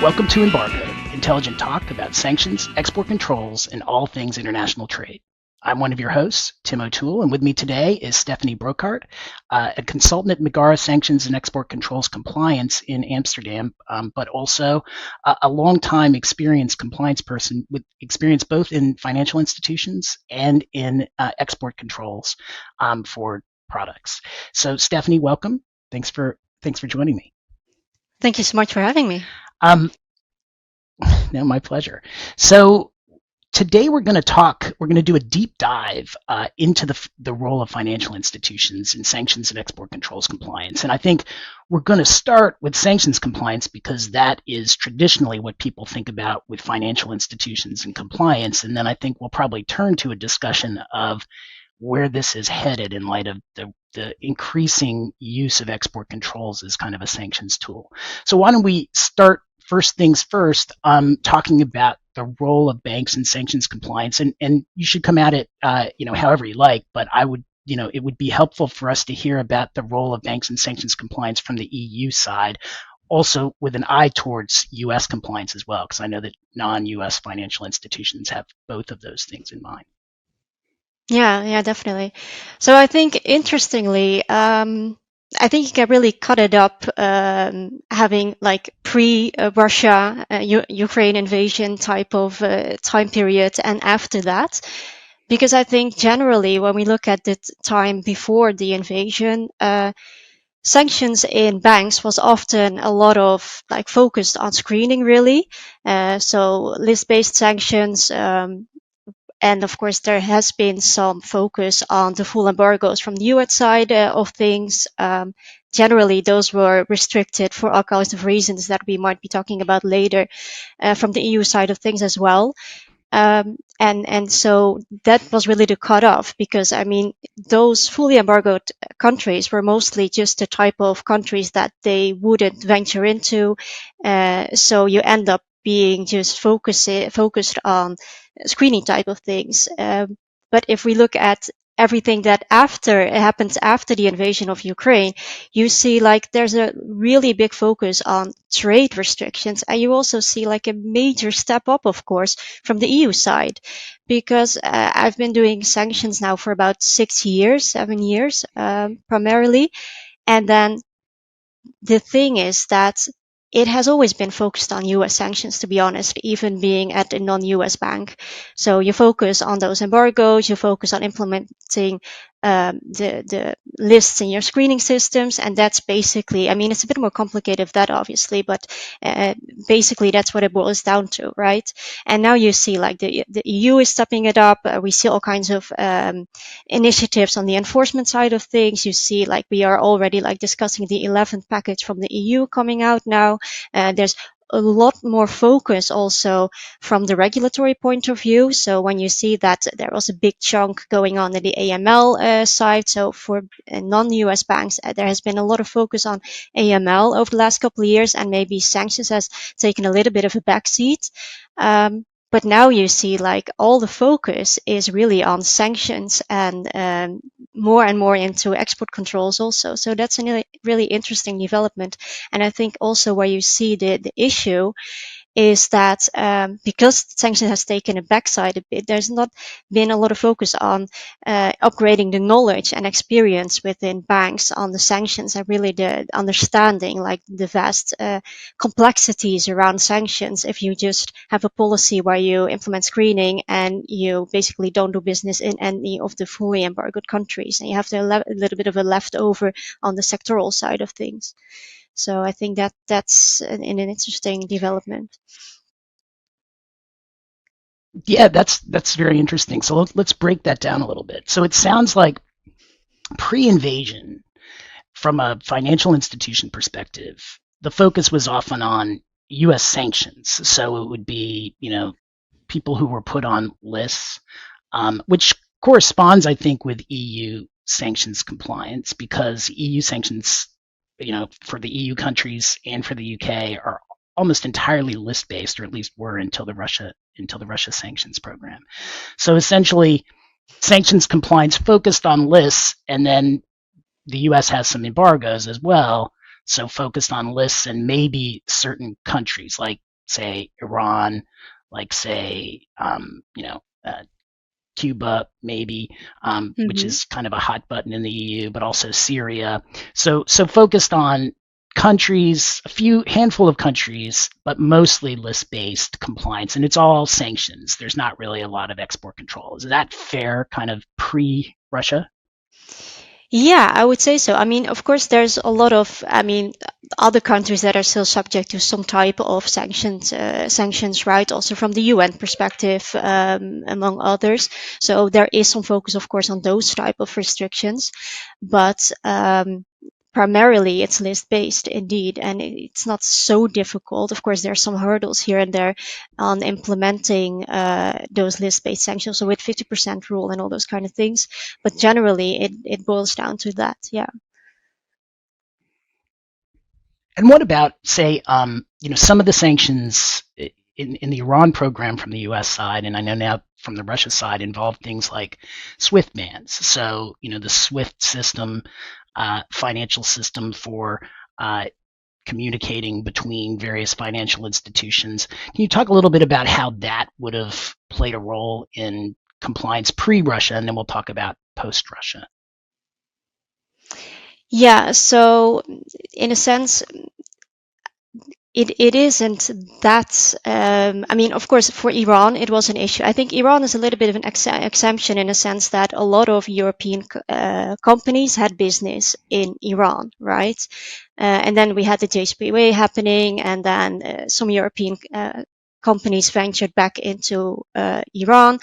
Welcome to Embargoed, intelligent talk about sanctions, export controls, and all things international trade. I'm one of your hosts, Tim O'Toole, and with me today is Stéphanie Broekaart, a consultant at Megara Sanctions and Export Controls Compliance in Amsterdam, but also a long-time experienced compliance person with experience both in financial institutions and in export controls for products. So, Stéphanie, welcome. Thanks for joining me. Thank you so much for having me. No, my pleasure. So today we're going to do a deep dive into the role of financial institutions in sanctions and export controls compliance. And I think we're going to start with sanctions compliance because that is traditionally what people think about with financial institutions and compliance. And then I think we'll probably turn to a discussion of where this is headed in light of the increasing use of export controls as kind of a sanctions tool. So why don't we start first things first, talking about the role of banks in sanctions compliance, and you should come at it, however you like, but I would, it would be helpful for us to hear about the role of banks in sanctions compliance from the EU side, also with an eye towards U.S. compliance as well, because I know that non-U.S. financial institutions have both of those things in mind. Yeah, definitely. So I think interestingly, I think you can really cut it up, having like pre-Russia, Ukraine invasion type of time period and after that. Because I think generally when we look at the time before the invasion, sanctions in banks was often a lot of like focused on screening really. So list-based sanctions, and of course, there has been some focus on the full embargoes from the US side of things. Generally, those were restricted for all kinds of reasons that we might be talking about later from the EU side of things as well. And so that was really the cutoff because, I mean, those fully embargoed countries were mostly just the type of countries that they wouldn't venture into. So you end up being just focused on screening type of things. But if we look at everything that happens after the invasion of Ukraine, you see like there's a really big focus on trade restrictions, and you also see like a major step up, of course, from the EU side, because I've been doing sanctions now for about 7 years, primarily, and then the thing is that it has always been focused on US sanctions, to be honest, even being at a non-US bank. So you focus on those embargoes, you focus on implementing the lists in your screening systems, and that's basically, I mean, it's a bit more complicated than that, obviously, but basically that's what it boils down to, right? And now you see like the EU is stepping it up. We see all kinds of initiatives on the enforcement side of things. You see like we are already like discussing the 11th package from the EU coming out now. There's a lot more focus also from the regulatory point of view. So when you see that there was a big chunk going on in the AML side, so for non-US banks, there has been a lot of focus on AML over the last couple of years, and maybe sanctions has taken a little bit of a backseat. But now you see like all the focus is really on sanctions and more and more into export controls also. So that's a really interesting development. And I think also where you see the issue is that because sanctions has taken a backside a bit, there's not been a lot of focus on upgrading the knowledge and experience within banks on the sanctions and really the understanding like the vast complexities around sanctions. If you just have a policy where you implement screening and you basically don't do business in any of the fully embargoed countries, and you have a little bit of a leftover on the sectoral side of things. So I think that's an interesting development. Yeah, that's very interesting. So let's break that down a little bit. So it sounds like pre-invasion, from a financial institution perspective, the focus was often on U.S. sanctions. So it would be, people who were put on lists, which corresponds, I think, with EU sanctions compliance, because EU sanctions, for the EU countries and for the UK are almost entirely list-based, or at least were until the Russia sanctions program. So essentially, sanctions compliance focused on lists, and then the US has some embargoes as well, so focused on lists and maybe certain countries like say Iran, like say Cuba, maybe, which is kind of a hot button in the EU, but also Syria. So focused on countries, handful of countries, but mostly list-based compliance, and it's all sanctions. There's not really a lot of export control. Is that fair, kind of pre-Russia? Yeah, I would say so. I mean, of course, there's a lot of, other countries that are still subject to some type of sanctions, right? Also from the UN perspective, among others. So there is some focus, of course, on those type of restrictions, but primarily it's list based indeed, and it's not so difficult. Of course, there are some hurdles here and there on implementing those list based sanctions, so with 50% rule and all those kind of things, but generally it boils down to that. Yeah. And what about, say, some of the sanctions in the Iran program from the U.S. side, and I know now from the Russia side, involve things like SWIFT bans. So, the SWIFT system, financial system for communicating between various financial institutions. Can you talk a little bit about how that would have played a role in compliance pre-Russia, and then we'll talk about post-Russia? Yeah. So in a sense, it isn't that. Of course, for Iran, it was an issue. I think Iran is a little bit of an exemption in a sense that a lot of European companies had business in Iran, right? And then we had the JCPOA happening, and then some European companies ventured back into Iran.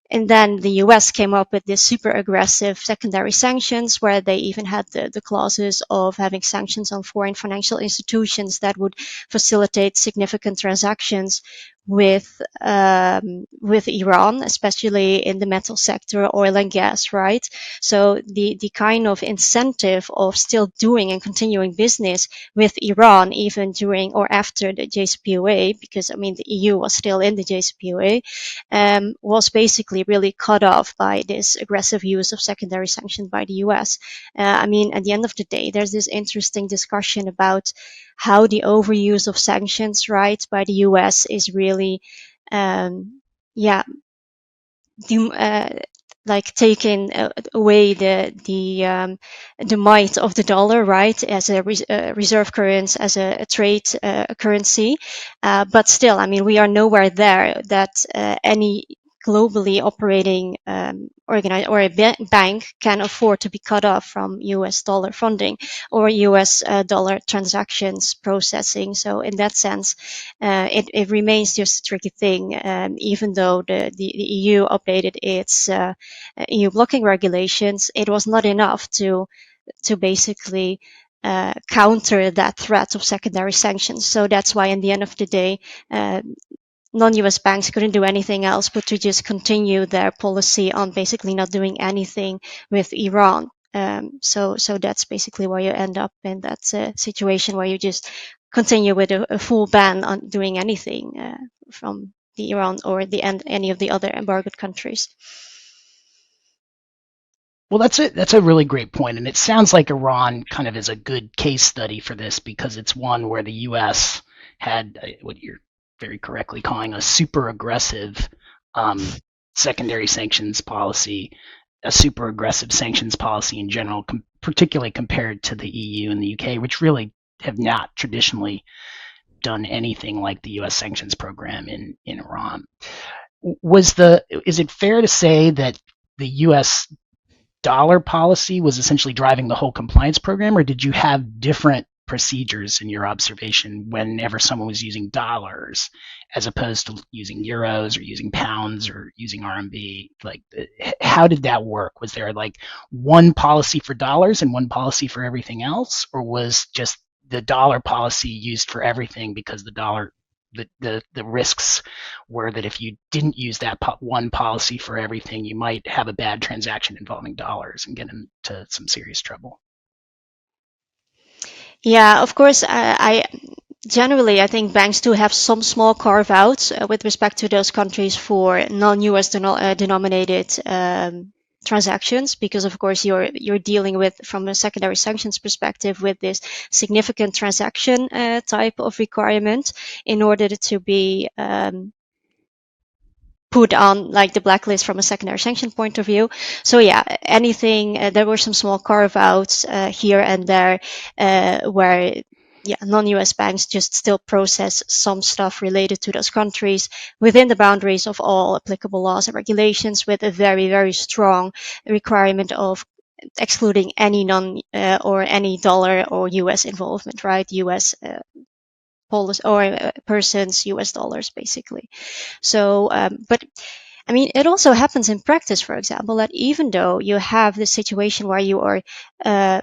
And then the US came up with this super aggressive secondary sanctions, where they even had the clauses of having sanctions on foreign financial institutions that would facilitate significant transactions with Iran, especially in the metal sector, oil and gas, right? So the kind of incentive of still doing and continuing business with Iran, even during or after the JCPOA, because the EU was still in the JCPOA, was basically really cut off by this aggressive use of secondary sanctions by the US. At the end of the day, there's this interesting discussion about how the overuse of sanctions, right, by the US is really, yeah, like taking away the might of the dollar, right, as a reserve currency, as a trade currency. But still, we are nowhere there that any globally operating organized or a bank can afford to be cut off from US dollar funding or US dollar transactions processing. So in that sense, it remains just a tricky thing, even though the EU updated its EU blocking regulations. It was not enough to basically counter that threat of secondary sanctions. So that's why, in the end of the day, non-US banks couldn't do anything else but to just continue their policy on basically not doing anything with Iran. So that's basically where you end up in that situation where you just continue with a full ban on doing anything from the Iran or any of the other embargoed countries. Well, that's a really great point, and it sounds like Iran kind of is a good case study for this because it's one where the U.S. had what you're very correctly calling a super aggressive secondary sanctions policy, a super aggressive sanctions policy in general, particularly compared to the EU and the UK, which really have not traditionally done anything like the U.S. sanctions program in Iran. Is it fair to say that the U.S. dollar policy was essentially driving the whole compliance program, or did you have different procedures in your observation whenever someone was using dollars as opposed to using euros or using pounds or using RMB? Like, how did that work? Was there like one policy for dollars and one policy for everything else, or was just the dollar policy used for everything because the dollar the risks were that if you didn't use that one policy for everything, you might have a bad transaction involving dollars and get into some serious trouble? Yeah, of course. I generally, I think banks do have some small carve outs with respect to those countries for non-US denominated transactions, because of course you're dealing with, from a secondary sanctions perspective, with this significant transaction type of requirement in order to be put on like the blacklist from a secondary sanction point of view. So yeah, anything, there were some small carve outs here and there where non-US banks just still process some stuff related to those countries within the boundaries of all applicable laws and regulations, with a very, very strong requirement of excluding any or any dollar or US involvement, right? US policy or persons, US dollars, basically. So, but I mean, it also happens in practice, for example, that even though you have this situation where you are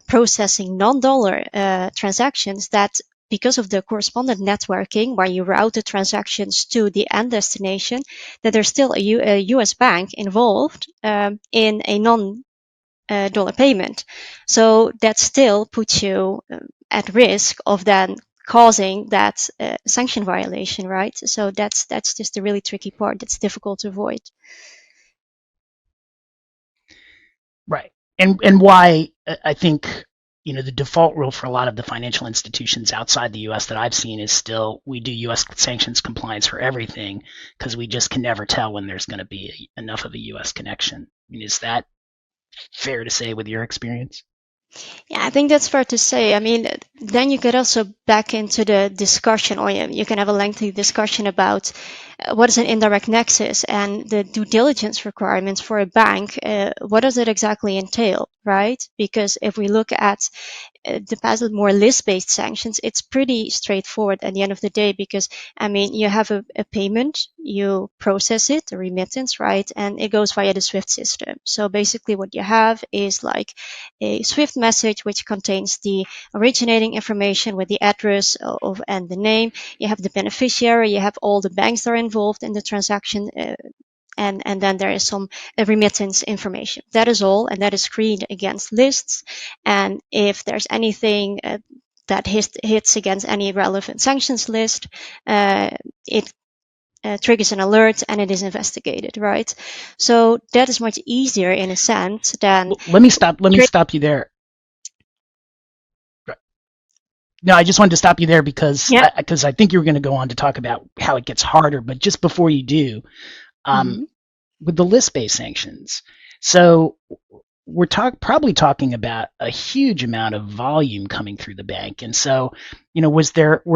processing non-dollar transactions, that because of the correspondent networking where you route the transactions to the end destination, that there's still a US bank involved in a non-dollar payment. So that still puts you at risk of then causing that sanction violation, right? So that's just a really tricky part that's difficult to avoid. Right. And why I think, the default rule for a lot of the financial institutions outside the US that I've seen is still we do US sanctions compliance for everything because we just can never tell when there's going to be enough of a US connection. I mean, is that fair to say with your experience? Yeah, I think that's fair to say. I mean, then you get also back into the discussion, or you can have a lengthy discussion about what is an indirect nexus and the due diligence requirements for a bank. What does it exactly entail, right? Because if we look at the past more list-based sanctions, it's pretty straightforward at the end of the day, because I mean, you have a payment, you process it, a remittance, right, and it goes via the SWIFT system. So basically what you have is like a SWIFT message which contains the originating information with the address of and the name. You have the beneficiary, you have all the banks that are involved in the transaction, and then there is some remittance information. That is all, and that is screened against lists. And if there's anything that hits against any relevant sanctions list, it triggers an alert and it is investigated, right? So that is much easier in a sense than. Let me stop you there. No, I just wanted to stop you there because Yeah. I think you were going to go on to talk about how it gets harder. But just before you do, Mm-hmm. with the list-based sanctions, so we're probably talking about a huge amount of volume coming through the bank. And so, were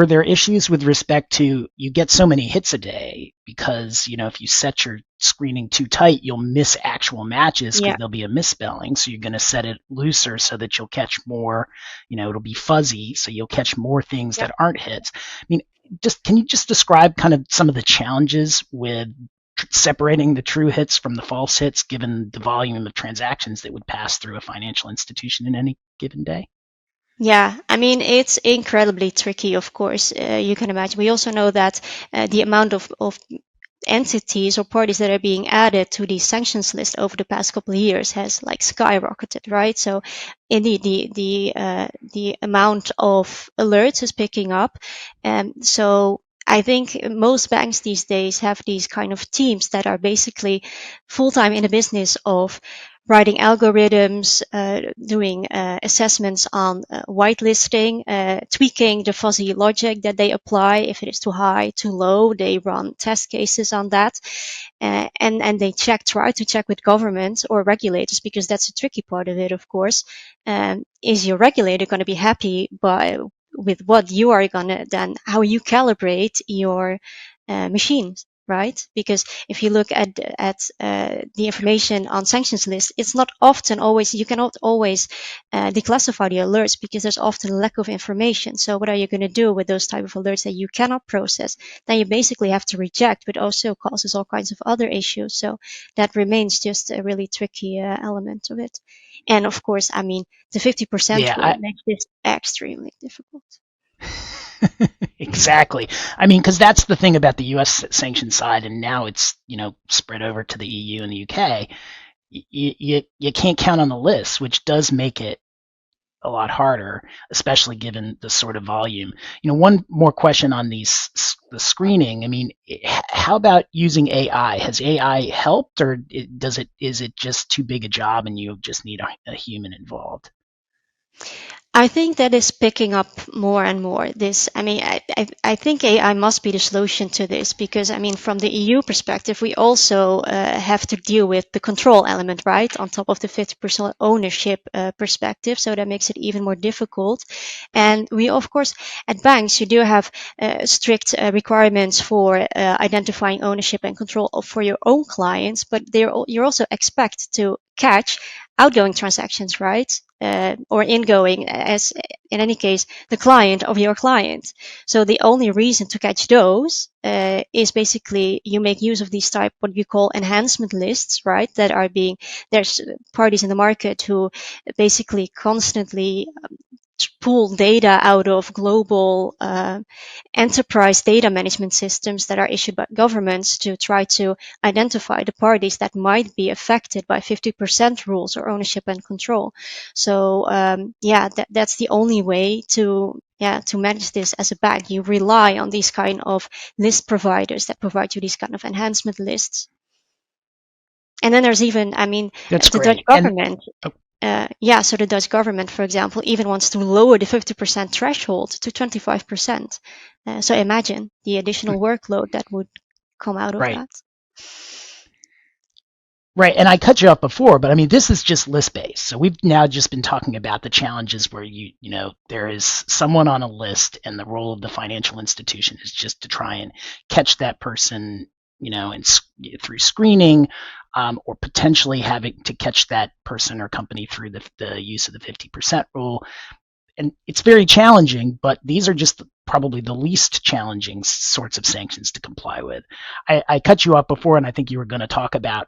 there issues with respect to you get so many hits a day because, if you set your screening too tight, you'll miss actual matches because there'll be a misspelling. So you're going to set it looser so that you'll catch more, it'll be fuzzy. So you'll catch more things that aren't hits. I mean, can you just describe kind of some of the challenges with separating the true hits from the false hits, given the volume of transactions that would pass through a financial institution in any given day? Yeah, I mean, it's incredibly tricky, of course. You can imagine. We also know that the amount of entities or parties that are being added to the sanctions list over the past couple of years has like skyrocketed, right? So indeed the amount of alerts is picking up. And so I think most banks these days have these kind of teams that are basically full-time in the business of writing algorithms, doing assessments on whitelisting, tweaking the fuzzy logic that they apply. If it is too high, too low, they run test cases on that. And they try to check with governments or regulators, because that's a tricky part of it, of course. Is your regulator going to be happy with what you are going to then, how you calibrate your machines? Right? Because if you look at the information on sanctions lists, it's not often always, you cannot always declassify the alerts because there's often a lack of information. So what are you going to do with those type of alerts that you cannot process? Then you basically have to reject, but also causes all kinds of other issues. So that remains just a really tricky element of it. And of course, I mean, the 50% rule makes this extremely difficult. Exactly. I mean, because that's the thing about the U.S. sanction side, and now it's spread over to the EU and the UK. You can't count on the list, which does make it a lot harder, especially given the sort of volume. One more question on the screening. I mean, how about using AI? Has AI helped, or is it just too big a job and you just need a human involved? I think that is picking up more and more. I think AI must be the solution to this because, from the EU perspective, we also have to deal with the control element, right, on top of the 50% ownership perspective. So that makes it even more difficult. And we, of course, at banks, you do have strict requirements for identifying ownership and control for your own clients, but you're also expect to catch outgoing transactions, right? Or ingoing, as in any case, the client of your client. So the only reason to catch those is basically you make use of these type, what we call enhancement lists, right? There's parties in the market who basically constantly pull data out of global enterprise data management systems that are issued by governments to try to identify the parties that might be affected by 50% rules or ownership and control. So that's the only way to manage this as a bank. You rely on these kind of list providers that provide you these kind of enhancement lists. And then there's even, That's the Dutch great. And government. So the Dutch government, for example, even wants to lower the 50% threshold to 25%. So imagine the additional workload that would come out of right. that. Right, and I cut you off before, but I mean, this is just list-based. So we've now just been talking about the challenges where there is someone on a list, and the role of the financial institution is just to try and catch that person, and through screening, or potentially having to catch that person or company through the use of the 50% rule. And it's very challenging, but these are just probably the least challenging sorts of sanctions to comply with. I cut you off before, and I think you were going to talk about.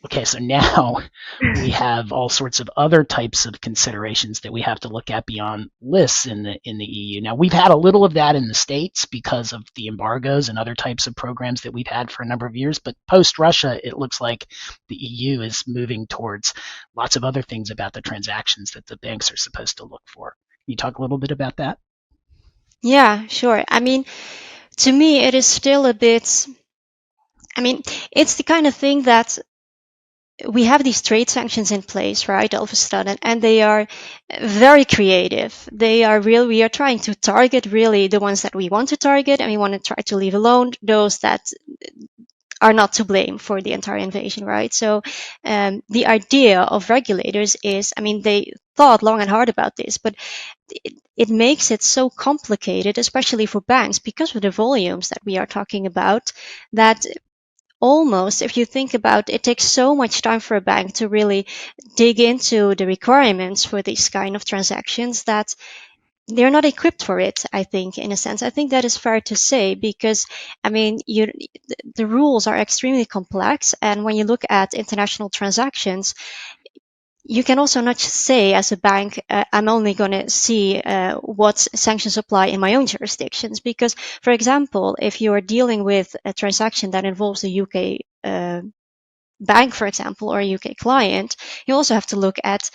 Okay, so now we have all sorts of other types of considerations that we have to look at beyond lists in the EU. Now, we've had a little of that in the States because of the embargoes and other types of programs that we've had for a number of years, but post-Russia, it looks like the EU is moving towards lots of other things about the transactions that the banks are supposed to look for. Can you talk a little bit about that? Yeah, sure. To me, it is still a bit. It's the kind of thing that we have these trade sanctions in place, right, all of a sudden, and they are very creative. They are real. We are trying to target really the ones that we want to target, and we want to try to leave alone those that are not to blame for the entire invasion, right? So the idea of regulators is, they thought long and hard about this, but it makes it so complicated, especially for banks, because of the volumes that we are talking about, that almost, if you think about it, takes so much time for a bank to really dig into the requirements for these kind of transactions that they're not equipped for it, I think, in a sense. I think that is fair to say because, the rules are extremely complex. And when you look at international transactions, you can also not say as a bank, I'm only going to see what sanctions apply in my own jurisdictions. Because, for example, if you're dealing with a transaction that involves a UK bank, for example, or a UK client, you also have to look at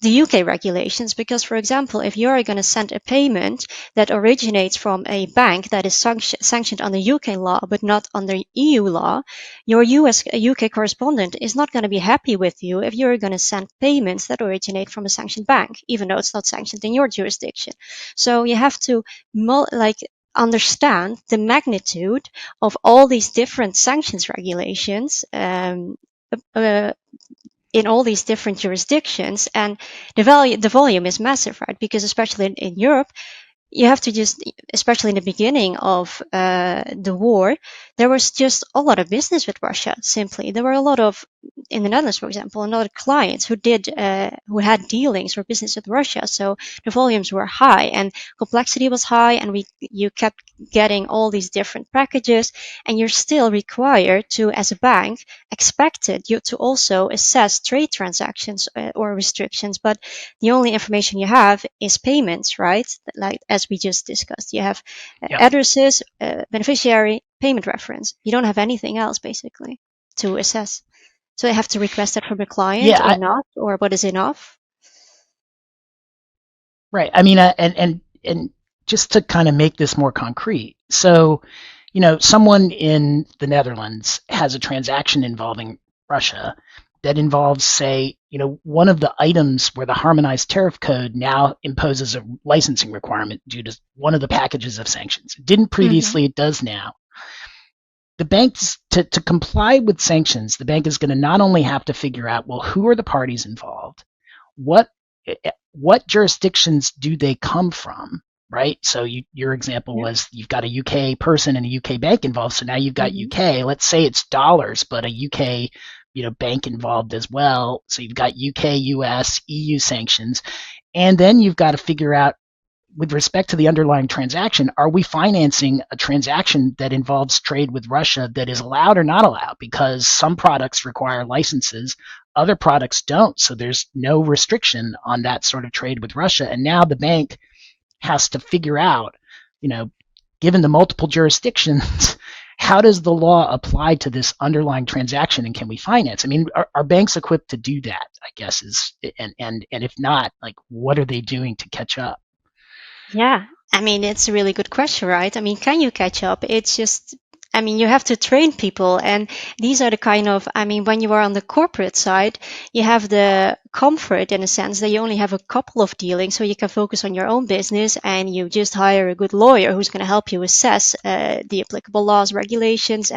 the UK regulations, because, for example, if you're going to send a payment that originates from a bank that is sanctioned under UK law but not under EU law, your UK correspondent is not going to be happy with you if you're going to send payments that originate from a sanctioned bank, even though it's not sanctioned in your jurisdiction. So you have to understand the magnitude of all these different sanctions regulations in all these different jurisdictions, and the volume is massive, right? Because especially in Europe, you have to just, especially in the beginning of the war, there was just a lot of business with Russia. Simply, there were a lot of, in the Netherlands, for example, a lot of clients who had dealings or business with Russia. So the volumes were high and complexity was high, and you kept getting all these different packages, and you're still required to, as a bank, expected you to also assess trade transactions or restrictions. But the only information you have is payments, right? Like as we just discussed, you have Yep. addresses, beneficiary, payment reference. You don't have anything else basically to assess. So they have to request that from the client Yeah, or not, or what is enough. Right. I mean, and just to kind of make this more concrete, so someone in the Netherlands has a transaction involving Russia that involves, say, one of the items where the harmonized tariff code now imposes a licensing requirement due to one of the packages of sanctions. It didn't Mm-hmm. previously, it does now. The banks, to comply with sanctions, the bank is going to not only have to figure out, well, who are the parties involved, what what jurisdictions do they come from, right? So your example Yeah. was you've got a UK person and a UK bank involved, so now you've got Mm-hmm. UK. Let's say it's dollars, but a UK bank involved as well. So you've got UK, US, EU sanctions, and then you've got to figure out, with respect to the underlying transaction, are we financing a transaction that involves trade with Russia that is allowed or not allowed? Because some products require licenses, other products don't. So there's no restriction on that sort of trade with Russia. And now the bank has to figure out, given the multiple jurisdictions, how does the law apply to this underlying transaction, and can we finance? I mean, are banks equipped to do that? I guess is, and if not, like, what are they doing to catch up? Yeah, I mean, it's a really good question, right? I mean, can you catch up? It's just, I mean, you have to train people. And these are the kind of, I mean, when you are on the corporate side, you have the comfort in a sense that you only have a couple of dealings, so you can focus on your own business and you just hire a good lawyer who's going to help you assess the applicable laws, regulations.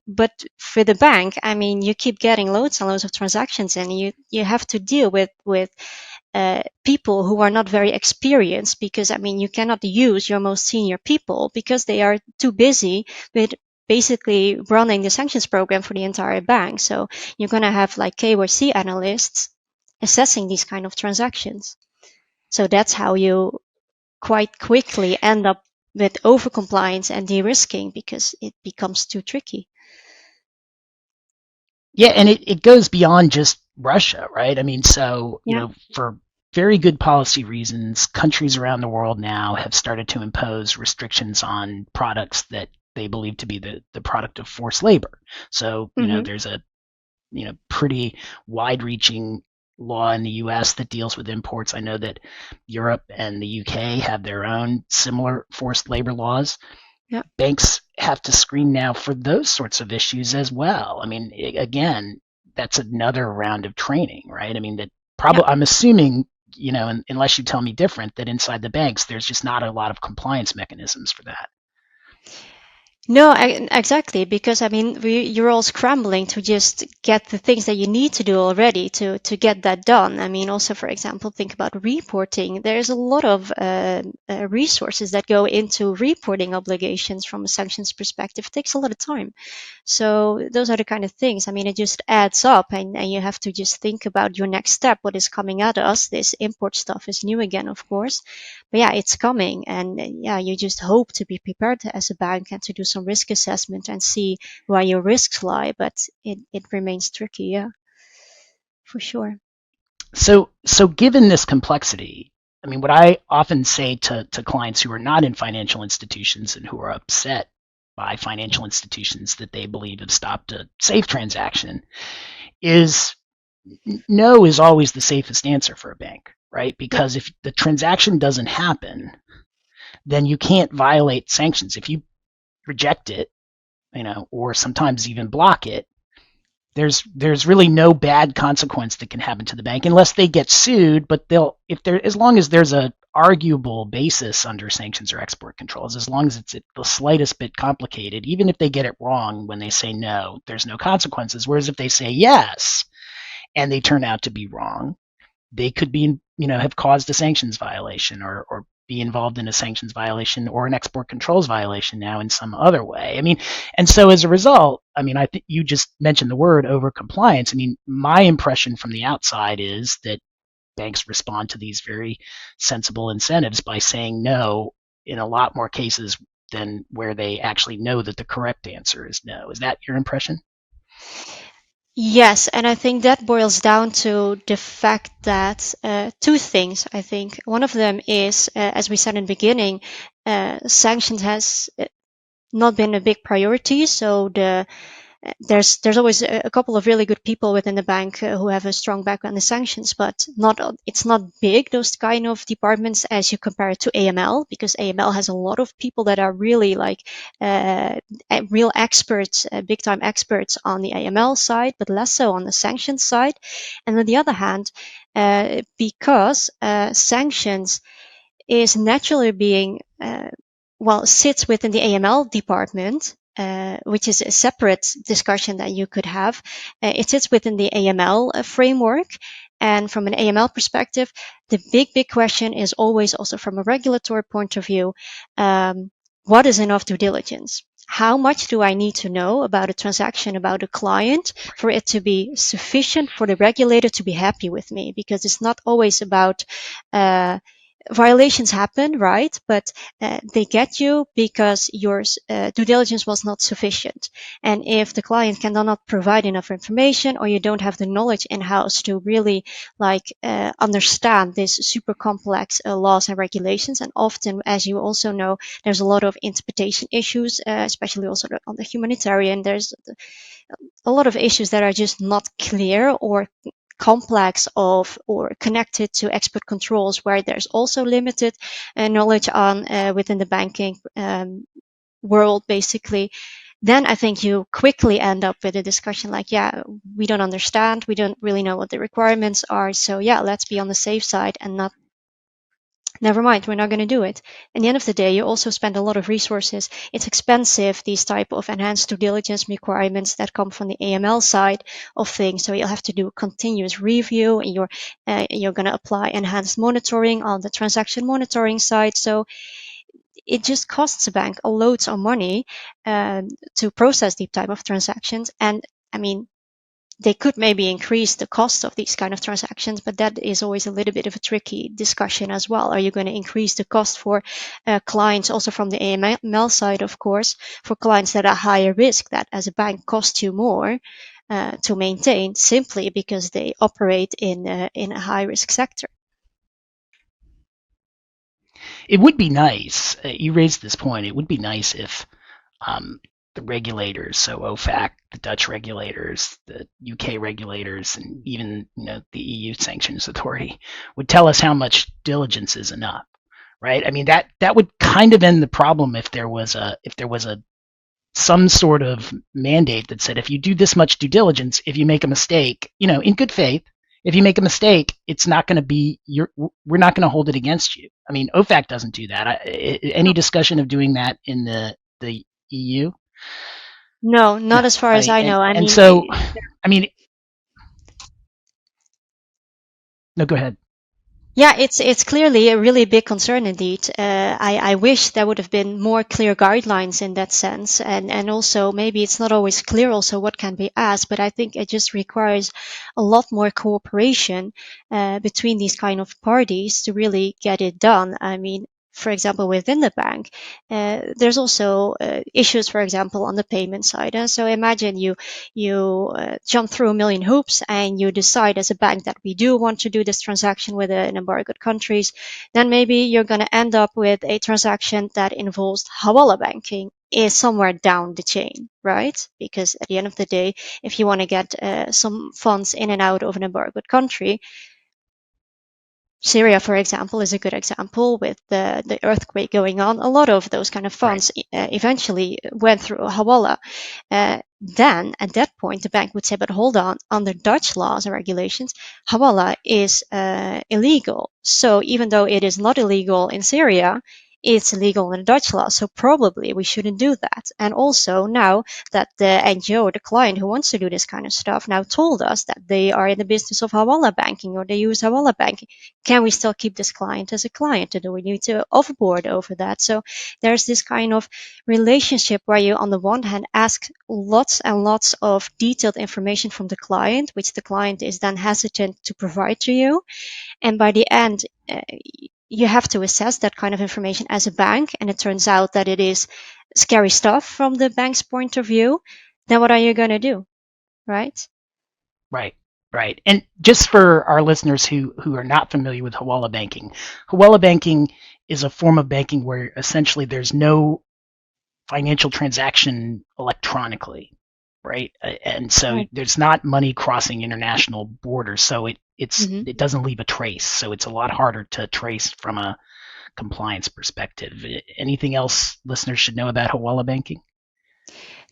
But for the bank, I mean, you keep getting loads and loads of transactions and you have to deal with people who are not very experienced, because I mean you cannot use your most senior people because they are too busy with basically running the sanctions program for the entire bank. So you're going to have like KYC analysts assessing these kind of transactions. So that's how you quite quickly end up with overcompliance and de-risking because it becomes too tricky. Yeah, and it goes beyond just Russia, right? I mean, so, Yeah. for very good policy reasons, countries around the world now have started to impose restrictions on products that they believe to be the product of forced labor. So, Mm-hmm. there's a, pretty wide reaching law in the US that deals with imports. I know that Europe and the UK have their own similar forced labor laws. Yeah. Banks have to screen now for those sorts of issues as well. I mean, again, that's another round of training, right? I mean, that Yeah. probably, I'm assuming, unless you tell me different, that inside the banks, there's just not a lot of compliance mechanisms for that. No, exactly, because I mean, you're all scrambling to just get the things that you need to do already to get that done. I mean, also, for example, think about reporting. There's a lot of resources that go into reporting obligations from a sanctions perspective. It takes a lot of time. So those are the kind of things. I mean, it just adds up, and you have to just think about your next step, what is coming at us. This import stuff is new again, of course. But yeah, it's coming. And yeah, you just hope to be prepared as a bank and to do some risk assessment and see where your risks lie. But it remains tricky, yeah, for sure. So given this complexity, I mean, what I often say to clients who are not in financial institutions and who are upset by financial institutions that they believe have stopped a safe transaction is, no is always the safest answer for a bank, right? Yeah. Because if the transaction doesn't happen, then you can't violate sanctions. If you reject it, or sometimes even block it, there's really no bad consequence that can happen to the bank unless they get sued. But they'll, if there, as long as there's a arguable basis under sanctions or export controls, as long as it's the slightest bit complicated, even if they get it wrong when they say no, there's no consequences. Whereas if they say yes and they turn out to be wrong, they could be, have caused a sanctions violation, or be involved in a sanctions violation or an export controls violation now in some other way. I mean, and so as a result, I mean, I think you just mentioned the word over compliance. I mean, my impression from the outside is that banks respond to these very sensible incentives by saying no in a lot more cases than where they actually know that the correct answer is no. Is that your impression? Yes, and I think that boils down to the fact that two things. I think one of them is, as we said in the beginning, sanctions has not been a big priority. So there's always a couple of really good people within the bank who have a strong background in sanctions, but it's not big, those kind of departments, as you compare it to AML, because AML has a lot of people that are really like real experts, big time experts on the AML side, but less so on the sanctions side. And on the other hand, because sanctions is naturally being sits within the AML department, which is a separate discussion that you could have. It sits within the AML framework. And from an AML perspective, the big question is always also from a regulatory point of view, what is enough due diligence? How much do I need to know about a transaction, about a client, for it to be sufficient for the regulator to be happy with me? Because it's not always about violations happen, right? But they get you because your due diligence was not sufficient. And if the client cannot provide enough information, or you don't have the knowledge in-house to really understand these super complex laws and regulations, and often, as you also know, there's a lot of interpretation issues, especially also on the humanitarian. There's a lot of issues that are just not clear or complex or connected to export controls, where there's also limited knowledge on within the banking world, basically. Then I think you quickly end up with a discussion like, yeah, we don't understand, we don't really know what the requirements are, so yeah, let's be on the safe side and not never mind, we're not going to do it. At the end of the day, you also spend a lot of resources. It's expensive, these type of enhanced due diligence requirements that come from the AML side of things. So you'll have to do a continuous review, and you're going to apply enhanced monitoring on the transaction monitoring side. So it just costs a bank a loads of money to process these type of transactions. And I mean, they could maybe increase the cost of these kind of transactions, but that is always a little bit of a tricky discussion as well. Are you going to increase the cost for clients, also from the AML side, of course, for clients that are higher risk, that as a bank costs you more to maintain, simply because they operate in a high risk sector? It would be nice, you raised this point, it would be nice if the regulators, so OFAC, the Dutch regulators, the UK regulators, and even the EU Sanctions Authority would tell us how much diligence is enough, right? I mean, that would kind of end the problem if there was a some sort of mandate that said, if you do this much due diligence, if you make a mistake, in good faith, if you make a mistake, it's not going to be we're not going to hold it against you. I mean, OFAC doesn't do that. Any discussion of doing that in the EU? No, not No. as far as I know. I And mean, so, I mean, no, go ahead. yeah, it's clearly a really big concern indeed. I wish there would have been more clear guidelines in that sense, and also maybe it's not always clear also what can be asked, but I think it just requires a lot more cooperation between these kind of parties to really get it done. I mean, for example, within the bank, there's also issues, for example, on the payment side. So imagine you jump through a million hoops, and you decide as a bank that we do want to do this transaction with an embargoed countries. Then maybe you're going to end up with a transaction that involves hawala banking is somewhere down the chain, right? Because at the end of the day, if you want to get some funds in and out of an embargoed country, Syria, for example, is a good example with the earthquake going on. A lot of those kind of funds eventually went through hawala. Then, at that point, the bank would say, but hold on, under Dutch laws and regulations, hawala is illegal. So even though it is not illegal in Syria, it's illegal in Dutch law, so probably we shouldn't do that. And also now that the NGO, the client who wants to do this kind of stuff, now told us that they are in the business of hawala banking, or they use hawala banking, can we still keep this client as a client, or do we need to offboard over that? So there's this kind of relationship where you, on the one hand, ask lots and lots of detailed information from the client, which the client is then hesitant to provide to you. And by the end, you have to assess that kind of information as a bank, and it turns out that it is scary stuff from the bank's point of view. Then what are you going to do, right? Right. And just for our listeners who are not familiar with hawala banking is a form of banking where essentially there's no financial transaction electronically, right? And so Right. there's not money crossing international borders, so Mhm. it doesn't leave a trace. So it's a lot harder to trace from a compliance perspective. Anything else listeners should know about Hawala banking?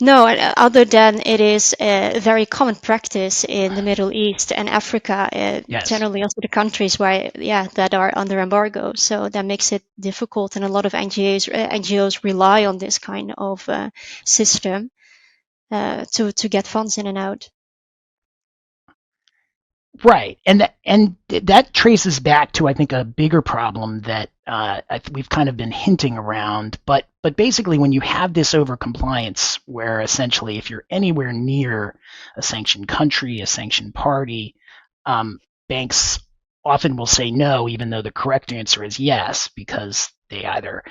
No, other than it is a very common practice in the Middle East and Africa, Yes. generally also the countries where, yeah, that are under embargo. So that makes it difficult, and a lot of NGOs rely on this kind of system to get funds in and out. Right, and that traces back to, I think, a bigger problem that we've kind of been hinting around. But basically, when you have this overcompliance, where essentially, if you're anywhere near a sanctioned country, a sanctioned party, banks often will say no, even though the correct answer is yes, because they either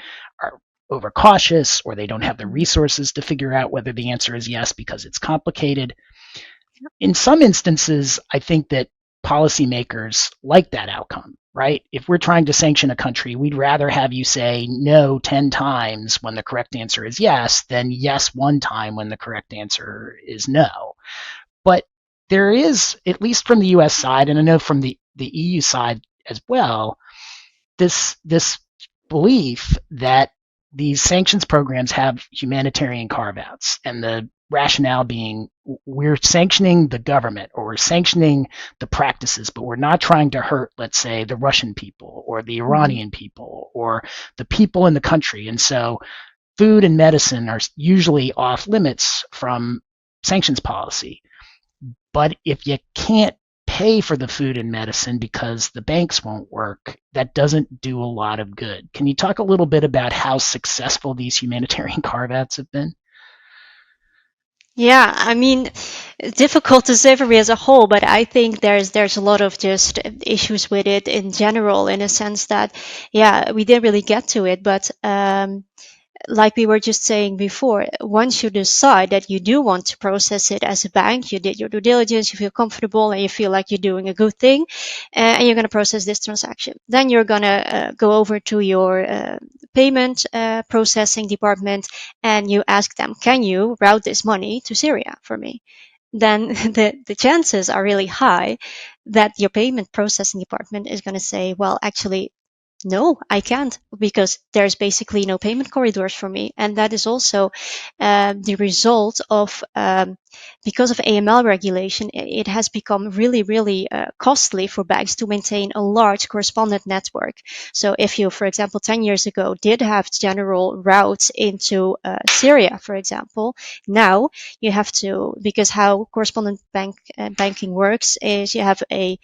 are overcautious or they don't have the Mhm. resources to figure out whether the answer is yes because it's complicated. In some instances, I think that policymakers like that outcome, right? If we're trying to sanction a country, we'd rather have you say no 10 times when the correct answer is yes than yes one time when the correct answer is no. But there is, at least from the US side, and I know from the EU side as well, this belief that these sanctions programs have humanitarian carve outs, and the rationale being we're sanctioning the government or we're sanctioning the practices, but we're not trying to hurt, let's say, the Russian people or the Mhm. Iranian people or the people in the country. And so food and medicine are usually off limits from sanctions policy. But if you can't pay for the food and medicine because the banks won't work, that doesn't do a lot of good. Can you talk a little bit about how successful these humanitarian carve outs have been? Yeah, I mean, difficult to say for me as a whole, but I think there's a lot of just issues with it in general, in a sense that, yeah, we didn't really get to it, but like we were just saying before, once you decide that you do want to process it as a bank, you did your due diligence, you feel comfortable, and you feel like you're doing a good thing, and you're going to process this transaction. Then you're going to go over to your payment processing department, and you ask them, can you route this money to Syria for me? Then the chances are really high that your payment processing department is going to say, well, actually, no, I can't, because there's basically no payment corridors for me. And that is also the result of, because of AML regulation, it has become really, really costly for banks to maintain a large correspondent network. So if you, for example, 10 years ago did have general routes into Syria, for example, now you have to, because how correspondent banking works is you have a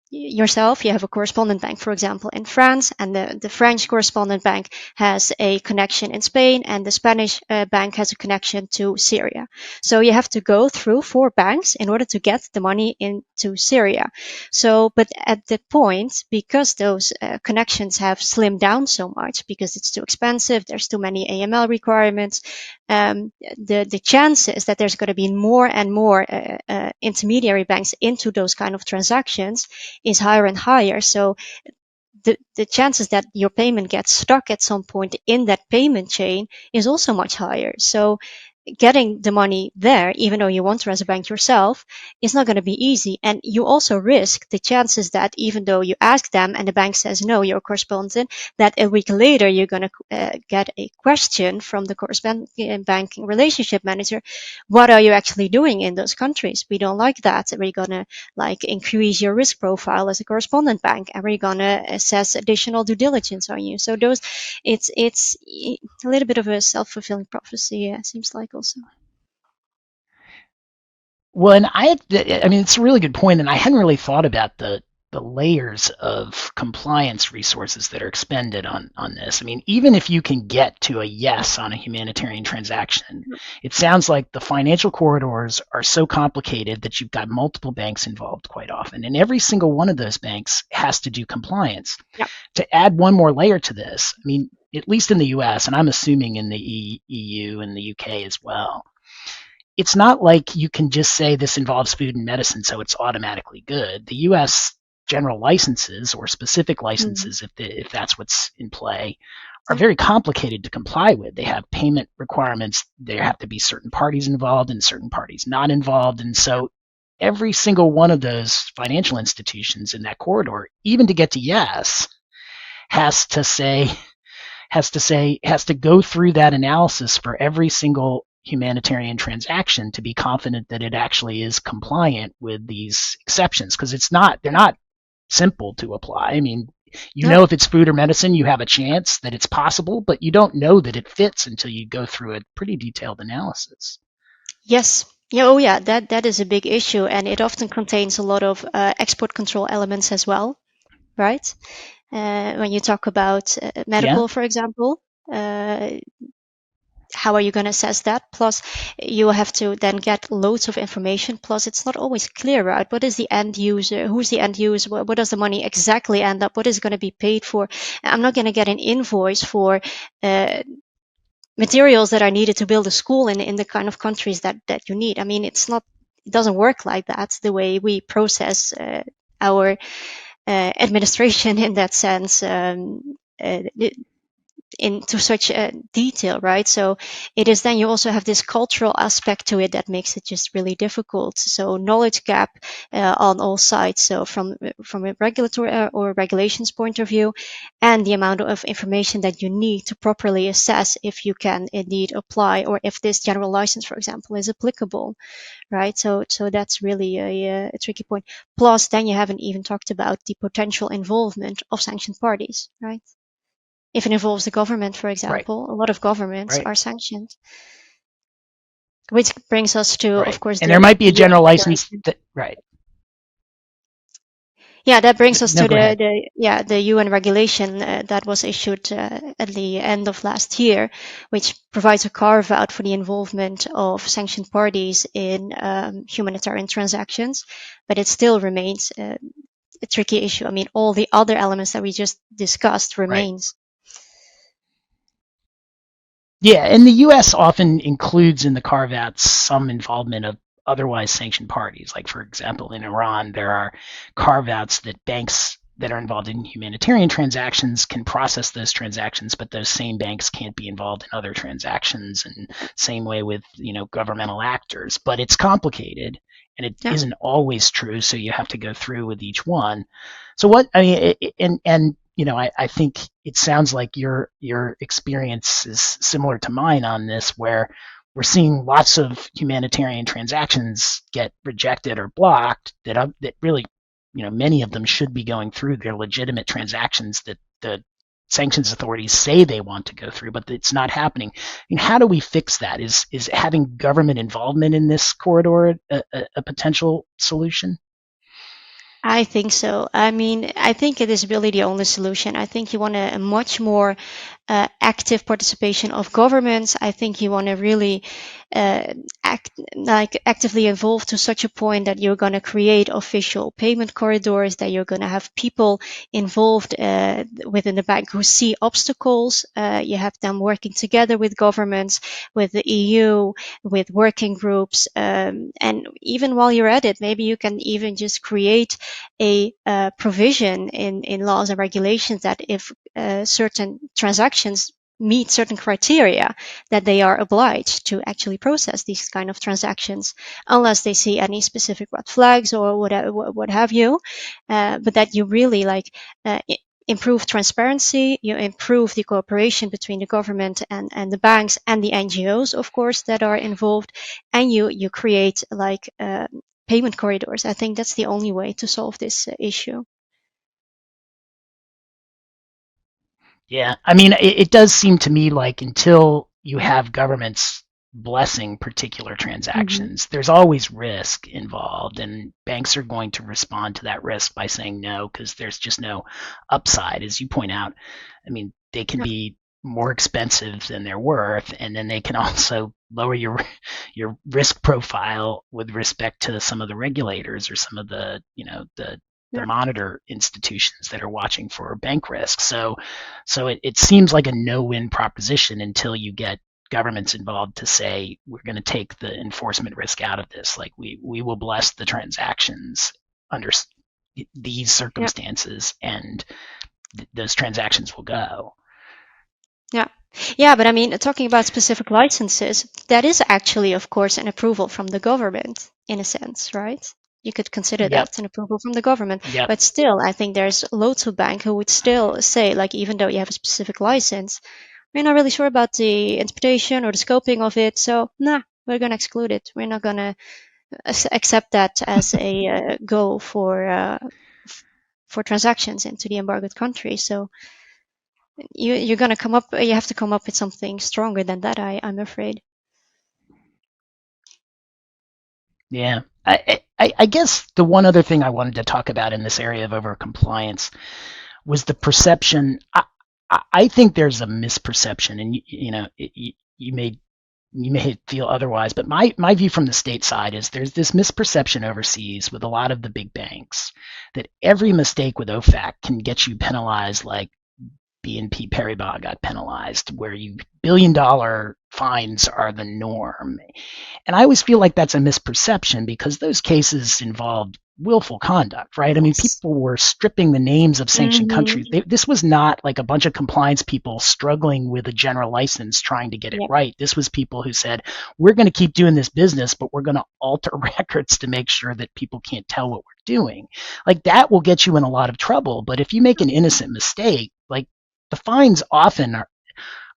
yourself, you have a correspondent bank, for example, in France, and the French correspondent bank has a connection in Spain, and the Spanish bank has a connection to Syria. So you have to go through 4 banks in order to get the money into Syria. So, but at the point, because those connections have slimmed down so much, because it's too expensive, there's too many AML requirements, the chances that there's going to be more and more intermediary banks into those kind of transactions is higher and higher. So the chances that your payment gets stuck at some point in that payment chain is also much higher. So getting the money there, even though you want to as a bank yourself, is not going to be easy. And you also risk the chances that even though you ask them and the bank says no, you're a correspondent, that a week later you're going to get a question from the correspondent banking relationship manager. What are you actually doing in those countries? We don't like that. We're going to like increase your risk profile as a correspondent bank, and we're going to assess additional due diligence on you. So those, it's a little bit of a self-fulfilling prophecy, yeah, seems like also. Well, and I mean, it's a really good point, and I hadn't really thought about the layers of compliance resources that are expended on this. I mean, even if you can get to a yes on a humanitarian transaction, it sounds like the financial corridors are so complicated that you've got multiple banks involved quite often, and every single one of those banks has to do compliance. Yeah. To add one more layer to this, I mean, at least in the US, and I'm assuming in the EU and the UK as well, it's not like you can just say this involves food and medicine, so it's automatically good. The U.S. general licenses or specific licenses, if that's what's in play, are very complicated to comply with. They have payment requirements. There have to be certain parties involved and certain parties not involved. And so every single one of those financial institutions in that corridor, even to get to yes, has to go through that analysis for every single humanitarian transaction to be confident that it actually is compliant with these exceptions, because they're not simple to apply. I mean, you know, if it's food or medicine, you have a chance that it's possible, but you don't know that it fits until you go through a pretty detailed analysis. Yes. Yeah. Oh, yeah. That is a big issue, and it often contains a lot of export control elements as well, right? When you talk about medical, Yeah, for example, how are you going to assess that? Plus, you have to then get loads of information. Plus, it's not always clear, right? What is the end user? Who's the end user? What does the money exactly end up? What is going to be paid for? I'm not going to get an invoice for materials that are needed to build a school in the kind of countries that you need. I mean, it doesn't work like that, the way we process our administration in that sense. Into such detail, right? So it is then you also have this cultural aspect to it that makes it just really difficult. So knowledge gap on all sides. So from a regulatory or regulations point of view, and the amount of information that you need to properly assess if you can indeed apply, or if this general license, for example, is applicable, right? So that's really a tricky point. Plus, then you haven't even talked about the potential involvement of sanctioned parties, right? If it involves the government, for right, example, a lot of governments right, are sanctioned, which brings us to, of right. course, And there the might be a UN general license regulation. that, right. Yeah, that brings us No, to go ahead. the UN regulation that was issued at the end of last year, which provides a carve out for the involvement of sanctioned parties in humanitarian transactions, but it still remains a tricky issue. I mean, all the other elements that we just discussed Right. remains. Yeah, and the U.S. often includes in the carve-outs some involvement of otherwise sanctioned parties. Like, for example, in Iran, there are carve-outs that banks that are involved in humanitarian transactions can process those transactions, but those same banks can't be involved in other transactions. And same way with governmental actors. But it's complicated, and it Yeah. isn't always true. So you have to go through with each one. So what I mean, and I think it sounds like your experience is similar to mine on this, where we're seeing lots of humanitarian transactions get rejected or blocked that really, many of them should be going through. Their legitimate transactions that the sanctions authorities say they want to go through, but it's not happening. I mean, how do we fix that? Is having government involvement in this corridor a potential solution? I think so. I mean, I think it is really the only solution. I think you want a much more active participation of governments. I think you want to really uh, actively involve to such a point that you're going to create official payment corridors, that you're going to have people involved within the bank who see obstacles. You have them working together with governments, with the EU, with working groups. And even while you're at it, maybe you can even just create a provision in laws and regulations that if certain transactions meet certain criteria, that they are obliged to actually process these kind of transactions unless they see any specific red flags or what have you. But that you really improve transparency, you improve the cooperation between the government and the banks and the NGOs, of course, that are involved, and you create payment corridors. I think that's the only way to solve this issue. Yeah, I mean, it does seem to me like until you have governments blessing particular Mm-hmm. transactions, there's always risk involved, and banks are going to respond to that risk by saying no because there's just no upside, as you point out. I mean, they can Yeah. be more expensive than they're worth, and then they can also lower your risk profile with respect to some of the regulators or some of the the Yeah. monitor institutions that are watching for bank risk. So it seems like a no-win proposition until you get governments involved to say we're going to take the enforcement risk out of this. Like we will bless the transactions under these circumstances, and those transactions will go. Yeah, but I mean, talking about specific licenses, that is actually, of course, an approval from the government, in a sense, right? You could consider Yep. that an approval from the government. Yep. But still, I think there's loads of banks who would still say, like, even though you have a specific license, we're not really sure about the interpretation or the scoping of it, so nah, we're going to exclude it. We're not going to accept that as a goal for transactions into the embargoed country. So you're going to come up, you have to come up with something stronger than that, I'm afraid. Yeah. I guess the one other thing I wanted to talk about in this area of overcompliance was the perception. I think there's a misperception, and you may feel otherwise, but my view from the state side is there's this misperception overseas with a lot of the big banks that every mistake with OFAC can get you penalized like BNP Paribas got penalized, where billion-dollar fines are the norm. And I always feel like that's a misperception because those cases involved willful conduct, right? I mean, people were stripping the names of sanctioned countries. This was not like a bunch of compliance people struggling with a general license trying to get it right. This was people who said, we're going to keep doing this business, but we're going to alter records to make sure that people can't tell what we're doing. Like, that will get you in a lot of trouble. But if you make an innocent mistake, like, the fines often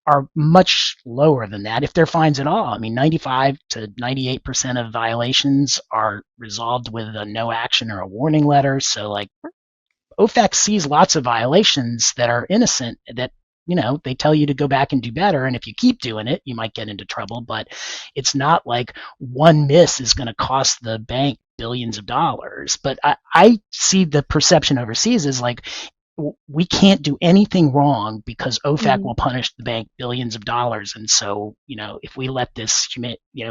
are much lower than that, if they're fines at all. I mean, 95 to 98% of violations are resolved with a no action or a warning letter. So, like, OFAC sees lots of violations that are innocent that, they tell you to go back and do better. And if you keep doing it, you might get into trouble. But it's not like one miss is going to cost the bank billions of dollars. But I see the perception overseas as like, we can't do anything wrong because OFAC will punish the bank billions of dollars. And so, if we let this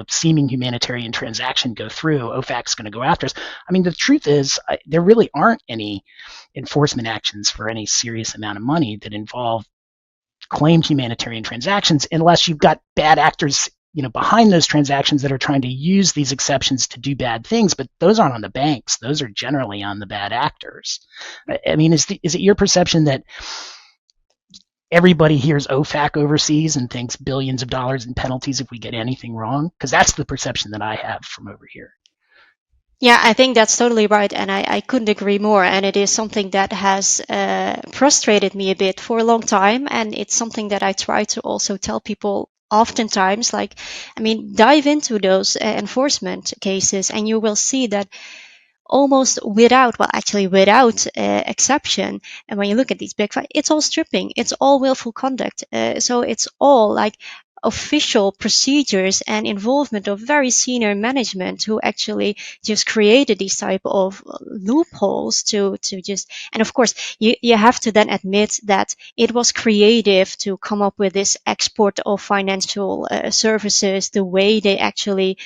seeming humanitarian transaction go through, OFAC's going to go after us. I mean, the truth is, there really aren't any enforcement actions for any serious amount of money that involve claimed humanitarian transactions, unless you've got bad actors behind those transactions that are trying to use these exceptions to do bad things. But those aren't on the banks. Those are generally on the bad actors. I mean, is it your perception that everybody hears OFAC overseas and thinks billions of dollars in penalties if we get anything wrong? Because that's the perception that I have from over here. Yeah, I think that's totally right, and I couldn't agree more. And it is something that has frustrated me a bit for a long time, and it's something that I try to also tell people oftentimes. Like, I mean, dive into those enforcement cases, and you will see that almost without exception. And when you look at these big fights, it's all stripping, it's all willful conduct. So it's all like official procedures and involvement of very senior management who actually just created these type of loopholes to just, and of course you have to then admit that it was creative to come up with this export of financial services, the way they actually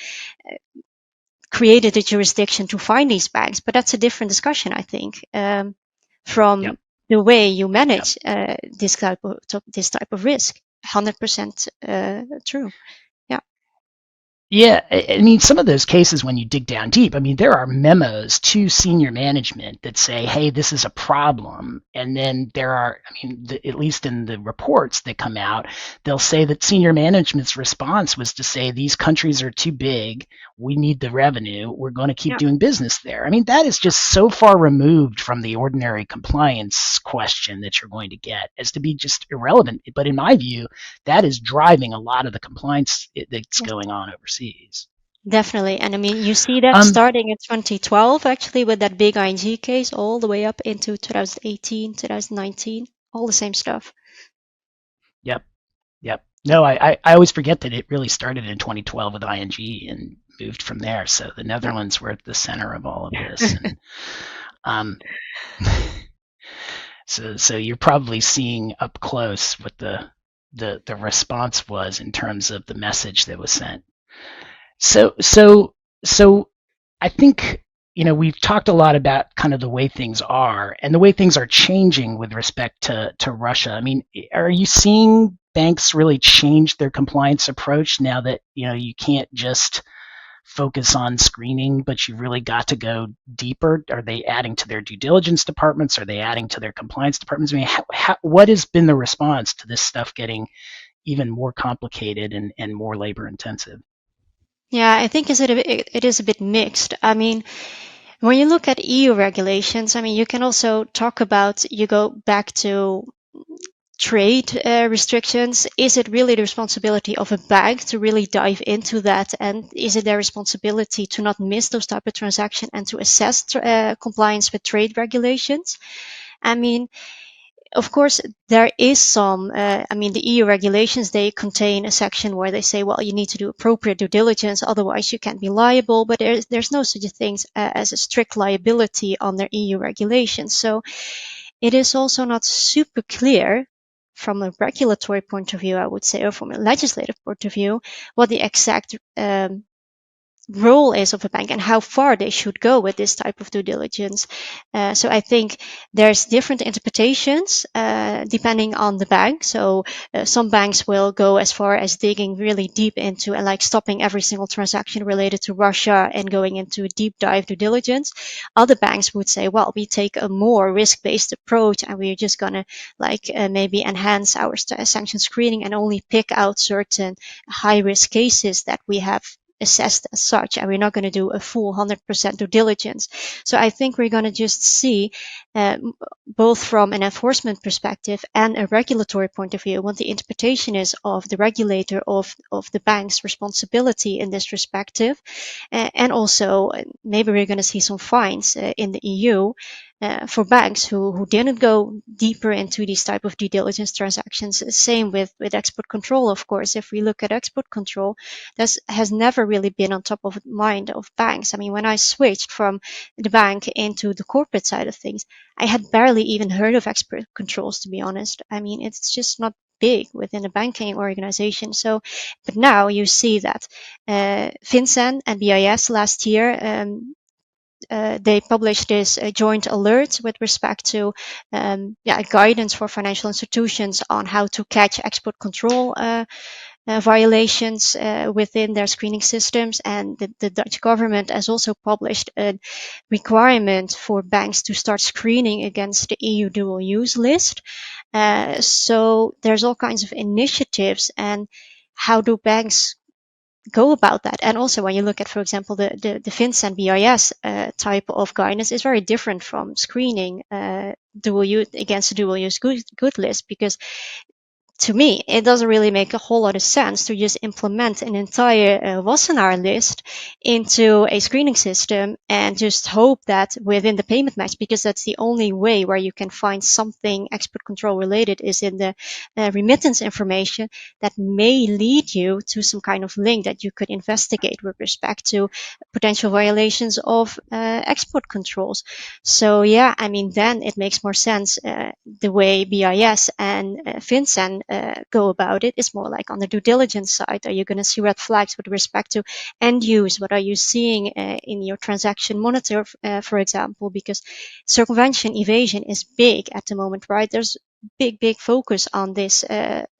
created a jurisdiction to find these banks. But that's a different discussion, I think, from the way you manage this type of risk. 100% true. Yeah, I mean, some of those cases, when you dig down deep, I mean, there are memos to senior management that say, hey, this is a problem. And then there are, I mean, at least in the reports that come out, they'll say that senior management's response was to say, these countries are too big. We need the revenue. We're going to keep doing business there. I mean, that is just so far removed from the ordinary compliance question that you're going to get as to be just irrelevant. But in my view, that is driving a lot of the compliance that's going on overseas. Definitely. And I mean, you see that starting in 2012, actually, with that big ING case, all the way up into 2018, 2019, all the same stuff. Yep. No, I always forget that it really started in 2012 with ING and moved from there. So the Netherlands were at the center of all of this. And, so you're probably seeing up close what the response was in terms of the message that was sent. So I think, we've talked a lot about kind of the way things are and the way things are changing with respect to Russia. I mean, are you seeing banks really change their compliance approach now that, you can't just focus on screening, but you really got to go deeper? Are they adding to their due diligence departments? Are they adding to their compliance departments? I mean, what has been the response to this stuff getting even more complicated and more labor intensive? Yeah, I think it is a bit mixed. I mean, when you look at EU regulations, I mean, you can also talk about, you go back to trade restrictions. Is it really the responsibility of a bank to really dive into that? And is it their responsibility to not miss those type of transactions and to assess compliance with trade regulations? I mean, of course, there is some, I mean, the EU regulations, they contain a section where they say, well, you need to do appropriate due diligence, otherwise you can't be liable. But there's no such a thing as a strict liability under EU regulations. So it is also not super clear from a regulatory point of view, I would say, or from a legislative point of view, what the exact role is of a bank and how far they should go with this type of due diligence. So I think there's different interpretations depending on the bank. So some banks will go as far as digging really deep into and like stopping every single transaction related to Russia and going into a deep dive due diligence. Other banks would say, well, we take a more risk-based approach and we're just going to maybe enhance our sanction screening and only pick out certain high-risk cases that we have assessed as such, and we're not going to do a full 100% due diligence. So I think we're going to just see, both from an enforcement perspective and a regulatory point of view, what the interpretation is of the regulator of the bank's responsibility in this respective. And also, maybe we're going to see some fines in the EU for banks who didn't go deeper into these type of due diligence transactions. Same with export control, of course. If we look at export control, that has never really been on top of mind of banks. I mean, when I switched from the bank into the corporate side of things, I had barely even heard of export controls, to be honest. I mean, it's just not big within a banking organization. So, but now you see that FinCEN and BIS last year, they published this joint alert with respect to guidance for financial institutions on how to catch export control violations within their screening systems. And the Dutch government has also published a requirement for banks to start screening against the EU dual use list. So there's all kinds of initiatives. And how do banks go about that? And also, when you look at, for example, the FinCEN BIS type of guidance is very different from screening dual use against the dual use good list, because to me, it doesn't really make a whole lot of sense to just implement an entire Wassenaar list into a screening system and just hope that within the payment match, because that's the only way where you can find something export control related is in the remittance information that may lead you to some kind of link that you could investigate with respect to potential violations of export controls. So yeah, I mean, then it makes more sense the way BIS and FinCEN go about it is more like on the due diligence side. Are you going to see red flags with respect to end use? What are you seeing in your transaction monitor, for example? Because circumvention evasion is big at the moment, right? There's big focus on this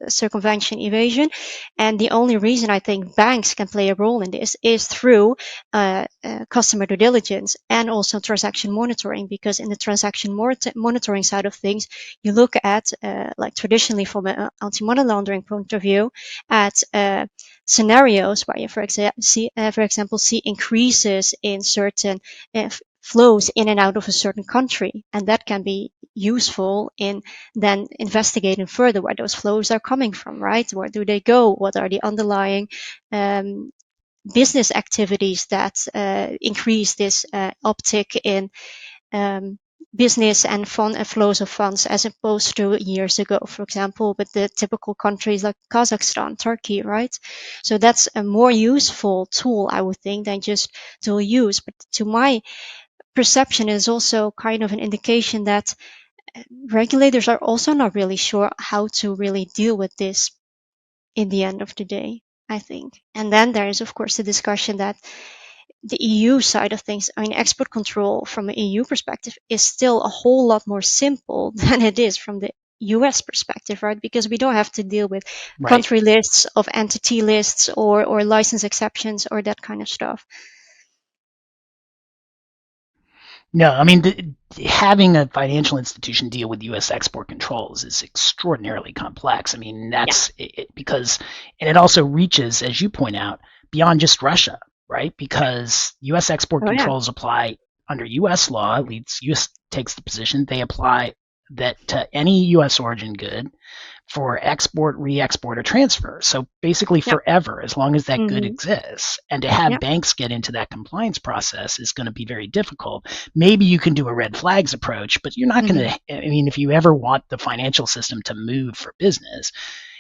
circumvention evasion, and the only reason I think banks can play a role in this is through customer due diligence and also transaction monitoring, because in the transaction monitoring side of things, you look at like traditionally from an anti-money laundering point of view at scenarios where you for example see increases in certain flows in and out of a certain country, and that can be useful in then investigating further where those flows are coming from, right? Where do they go? What are the underlying business activities that increase this uptick in business and fund flows of funds as opposed to years ago, for example, with the typical countries like Kazakhstan, Turkey, right? So that's a more useful tool, I would think, than just dual use. But to my perception, is also kind of an indication that regulators are also not really sure how to really deal with this in the end of the day, I think. And then there is, of course, the discussion that the EU side of things, I mean, export control from an EU perspective is still a whole lot more simple than it is from the US perspective, right? Because we don't have to deal with Right. country lists of entity lists or license exceptions or that kind of stuff. No, I mean, having a financial institution deal with U.S. export controls is extraordinarily complex. I mean, that's because, and it also reaches, as you point out, beyond just Russia, right? Because U.S. export controls apply under U.S. law. At least U.S. takes the position they apply that to any U.S. origin good for export, re-export, or transfer. So basically forever, as long as that good exists. And to have banks get into that compliance process is going to be very difficult. Maybe you can do a red flags approach, but you're not going to, I mean, if you ever want the financial system to move for business,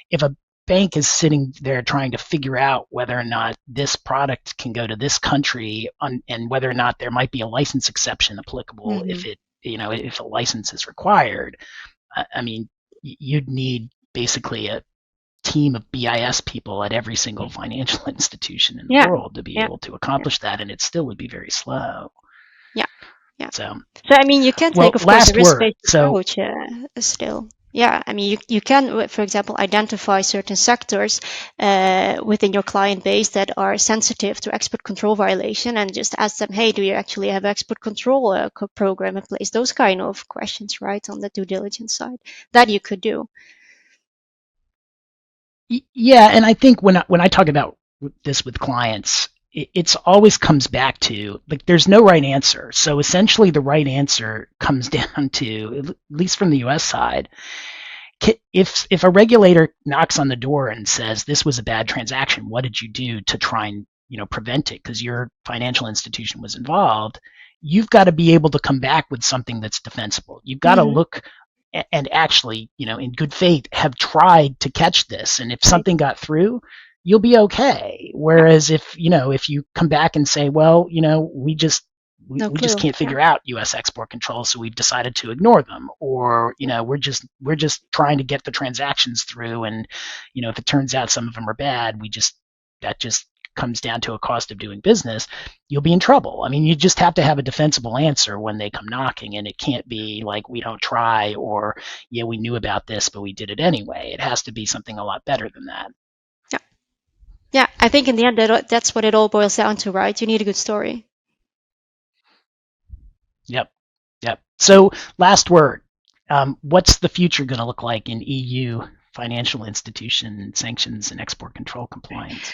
if a bank is sitting there trying to figure out whether or not this product can go to this country and whether or not there might be a license exception applicable if it, if a license is required, I mean, you'd need basically a team of BIS people at every single financial institution in the world to be able to accomplish that, and it still would be very slow. So I mean, you can take, of course, a risk-based approach still. Yeah, I mean, you can, for example, identify certain sectors within your client base that are sensitive to export control violation and just ask them, hey, do you actually have export control program in place? Those kind of questions, right, on the due diligence side, that you could do. Yeah, and I think when I talk about this with clients, it's always comes back to, like, there's no right answer. So essentially the right answer comes down to, at least from the US side, if a regulator knocks on the door and says this was a bad transaction, what did you do to try and prevent it because your financial institution was involved, you've got to be able to come back with something that's defensible. You've got to look and actually, in good faith, have tried to catch this. And if something got through, you'll be okay. Whereas if you come back and say, well, we just can't figure out U.S. export controls, so we've decided to ignore them, or we're just trying to get the transactions through, and if it turns out some of them are bad, that just comes down to a cost of doing business, you'll be in trouble. I mean, you just have to have a defensible answer when they come knocking, and it can't be like, we don't try, or yeah, we knew about this but we did it anyway. It has to be something a lot better than that. Yeah, I think in the end that's what it all boils down to, right? You need a good story. Yep. So last word, what's the future going to look like in EU financial institution sanctions and export control compliance?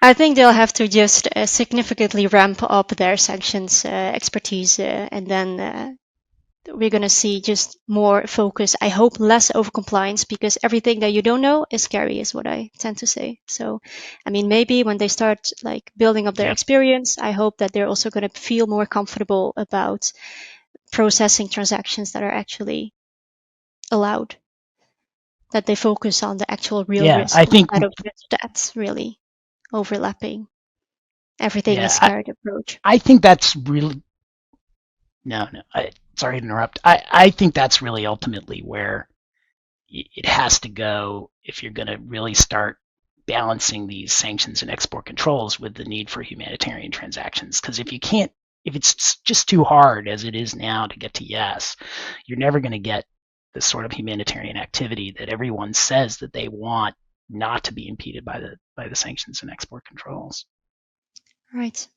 I think they'll have to just significantly ramp up their sanctions expertise, and then we're going to see just more focus. I hope less over compliance, because everything that you don't know is scary, is what I tend to say. So, I mean, maybe when they start like building up their experience, I hope that they're also going to feel more comfortable about processing transactions that are actually allowed. That they focus on the actual real risk, I think that's really overlapping. Everything is scared approach. I think that's really sorry to interrupt. I think that's really ultimately where it has to go if you're going to really start balancing these sanctions and export controls with the need for humanitarian transactions. Because if it's just too hard as it is now to get to yes, you're never going to get the sort of humanitarian activity that everyone says that they want not to be impeded by the sanctions and export controls. Right.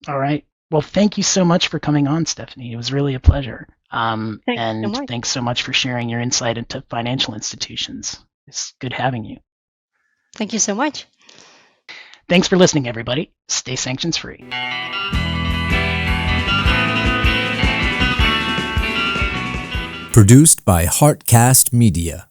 All right. Well, thank you so much for coming on, Stephanie. It was really a pleasure. Thanks so much for sharing your insight into financial institutions. It's good having you. Thank you so much. Thanks for listening, everybody. Stay sanctions free. Produced by Heartcast Media.